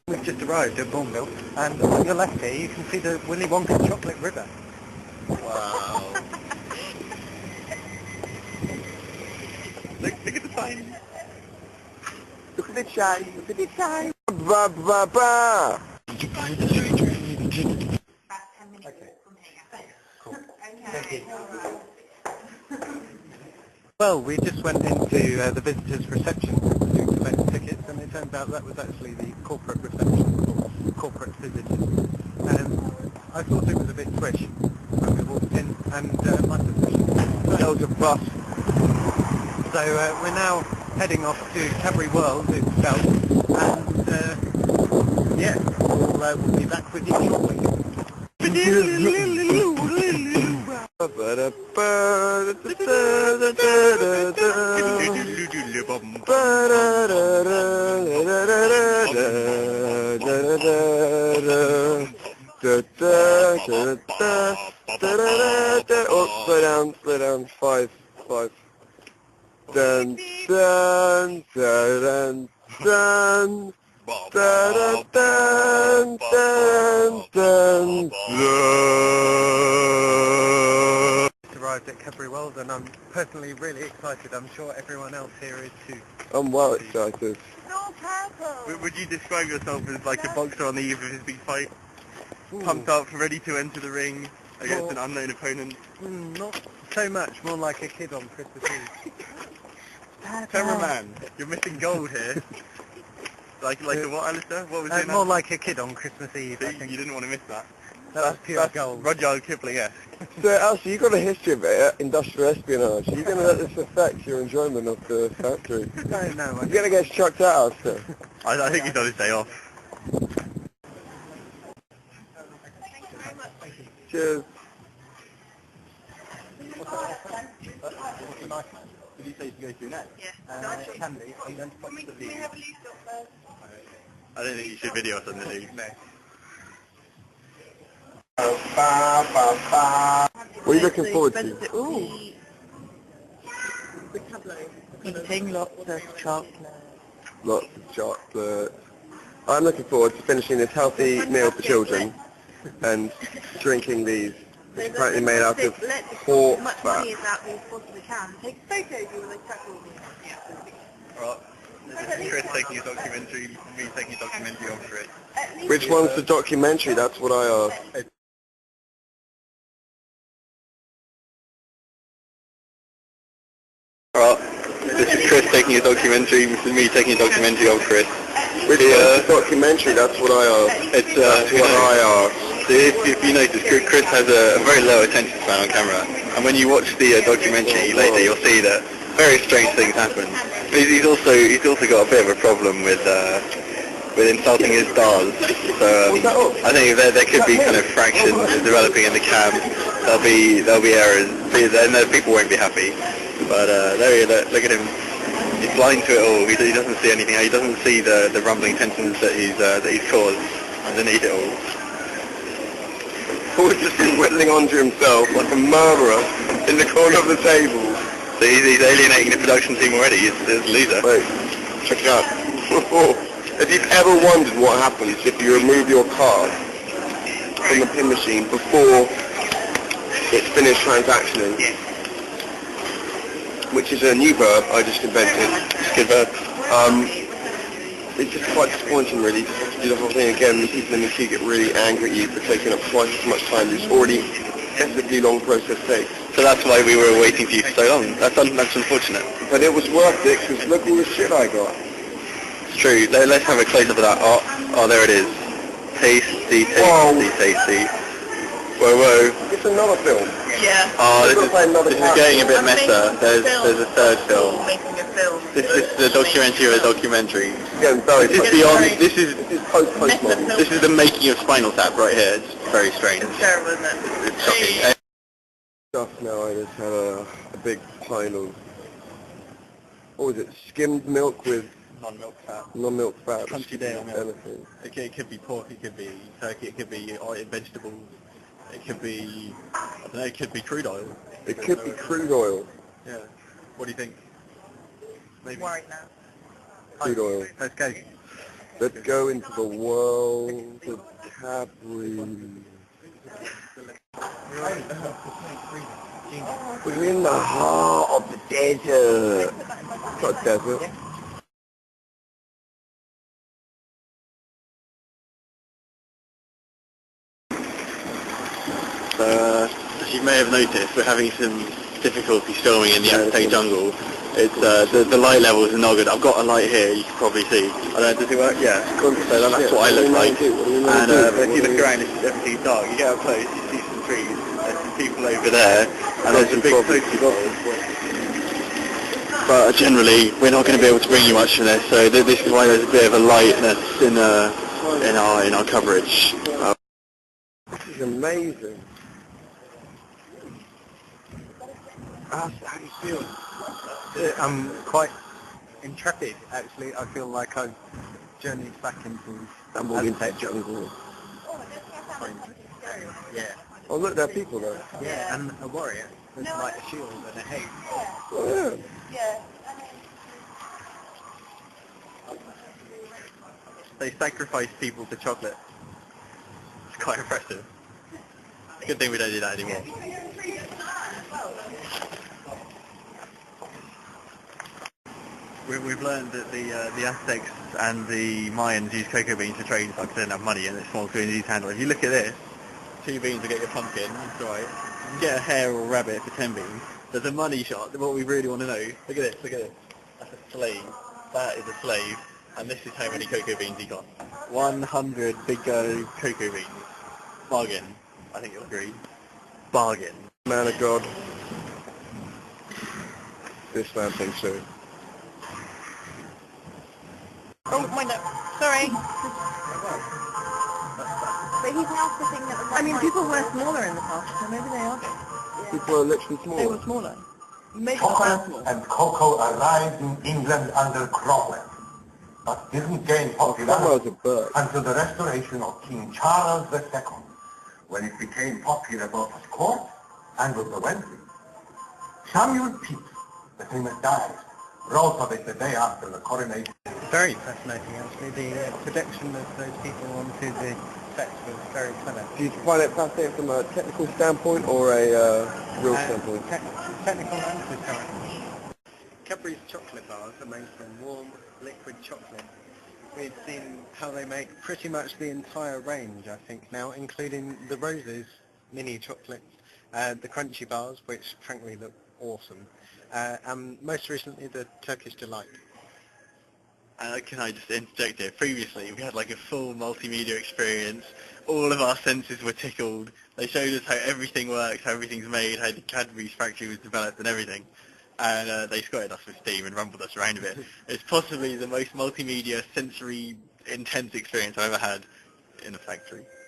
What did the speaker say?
We've just arrived at Bourneville, and on your left here you can see the Willy Wonka chocolate river. Wow. Look at the sign. Look at the sign. Look at the sign. Ba ba ba. Okay. Cool. Thank you. Well, we just went into the visitors' reception to collect tickets, and it turns out that was actually the corporate reception for corporate visitors. I thought it was a bit swish when we walked in, and my suspicion was That was a bus. so we're now heading off to Cadbury World itself, and yeah, we'll be back with you shortly. Oh, slow down, five. Dun, dun, dun, dun, dun, dun, dun, dun, dun. Arrived at Cadbury World, and I'm personally really excited. I'm sure everyone else here is too. I'm well excited. No purple. Would you describe yourself as like a boxer on the eve of his big fight? Pumped up, ready to enter the ring against an unknown opponent? Not so much, more like a kid on Christmas Eve. Cameraman, you're missing gold here. Like a what, Alastair? What was it? More like a kid on Christmas Eve, I See, think. you didn't want to miss that. That's pure gold. Rudyard Kipling-esque. So, Alistair, you've got a history of industrial espionage. Are you going to let this affect your enjoyment of the factory? No, no. You're going to get chucked out, Alistair. I think he's on his day off. Cheers. Did you say to go through next? Yeah. Candy, and then pop the Can we have a leaf up first? I don't think you should video us on the news. No. What are you looking forward to? Ooh. Eating lots of chocolate. Lots of chocolate. I'm looking forward to finishing this healthy meal for children and drinking these, which are apparently made out of pork As much fat. money as that we possibly can. Take photos of you with a chuckle. Alright, this is Chris taking a documentary, me taking a documentary on Chris. Which one's the documentary? That's what I asked. Alright, this is Chris taking a documentary, this is me taking a documentary on Chris. Which one's the documentary? That's what I asked. That's what I asked. So if you notice, Chris has a very low attention span on camera, and when you watch the documentary later, you'll see that very strange things happen. He's also got a bit of a problem with insulting his stars. So I think there could be kind of fractions developing in the cam. There'll be errors. People won't be happy. But there he is. Look at him. He's blind to it all. He doesn't see anything. He doesn't see the rumbling tensions that he's caused underneath it all. Paul's just been whittling onto himself like a murderer in the corner of the table. So he's alienating the production team already. He's a loser. Wait, check it out. If you've ever wondered what happens if you remove your card from the pin machine before it's finished transactioning, which is a new verb I just invented. It's a good verb. It's just quite disappointing really to have to do the whole thing again, and people in the queue get really angry at you for taking up twice as much time as already excessively long process takes. So that's why we were waiting for you for so long. That's unfortunate. But it was worth it, because look all the shit I got. It's true. Let's have a close-up of that. Oh, there it is. Tasty. Whoa. It's another film. Yeah. Oh, We've got to play another this is part. getting a bit meta. There's a third film. Making a film. This is the documentary of a documentary. It's getting very This is post- this is post-postmodern. this is the making of Spinal Tap right here. It's very strange. It's terrible, isn't it? It's shocking. Stuff now. I just had a big pint of, what was it, skimmed milk with Non-milk fat. non-milk fat. Crunchy dairy milk. Anything. It could be pork, it could be turkey, it could be vegetables, it could be, I don't know, it could be crude oil. It could be crude oil. Yeah. What do you think? Maybe. Worried now. Food oil. Let's go. Let's go into the world of Cadbury. We're in the heart of the desert. It's not a desert. As you may have noticed, we're having some difficulty filming in the Aztec jungle. It's the light levels are not good. I've got a light here, you can probably see. I don't know, does it work? Yeah. So that's what I look like. And if you look around, everything's dark. You get up close, you see some trees, there's some people over there, and there's some big pokeballs. But generally, we're not going to be able to bring you much from this, so this is why there's a bit of a lightness in our coverage. This is amazing. How do you feel? I'm quite intrepid, actually. I feel like I've journeyed back into I'm walking into the jungle. Yeah. Oh look, there are people there. Yeah, and a warrior with like a shield and a hay. Oh, yeah. They sacrifice people for chocolate. It's quite impressive. Good thing we don't do that anymore. We've learned that the Aztecs and the Mayans used cocoa beans for trade because they didn't have money and it's small screens easy to handle. If you look at this, 2 beans to get your pumpkin, that's right. You can get a hare or a rabbit for 10 beans. There's a money shot, what we really want to know. Look at this. That's a slave. That is a slave. And this is how many cocoa beans he got. 100 big cocoa beans. Bargain. I think you'll agree. Bargain. Man of God. This man thinks so. Oh, mind up. Sorry. But he's now sitting at the I mean, people were smaller in the past, so maybe they are. People are literally small. They were smaller. Maybe Chocolate and cocoa arrived in England under Cromwell, but didn't gain Cromwell's popularity a bird. until the restoration of King Charles II, when it became popular both at court and with the wealthy. Samuel Pepys, the famous diarist, wrote of it the day after the coronation. Very fascinating, actually. The projection of those people onto the text was very clever. Do you find it fascinating from a technical standpoint or a real standpoint? Technical and historical. Cadbury's chocolate bars are made from warm, liquid chocolate. We've seen how they make pretty much the entire range, I think, now, including the Roses mini chocolate, the crunchy bars, which frankly look awesome, and most recently the Turkish Delight. Can I just interject here? Previously, we had like a full multimedia experience. All of our senses were tickled. They showed us how everything works, how everything's made, how the Cadbury's factory was developed and everything. And they squirted us with steam and rumbled us around a bit. It's possibly the most multimedia, sensory, intense experience I've ever had in a factory.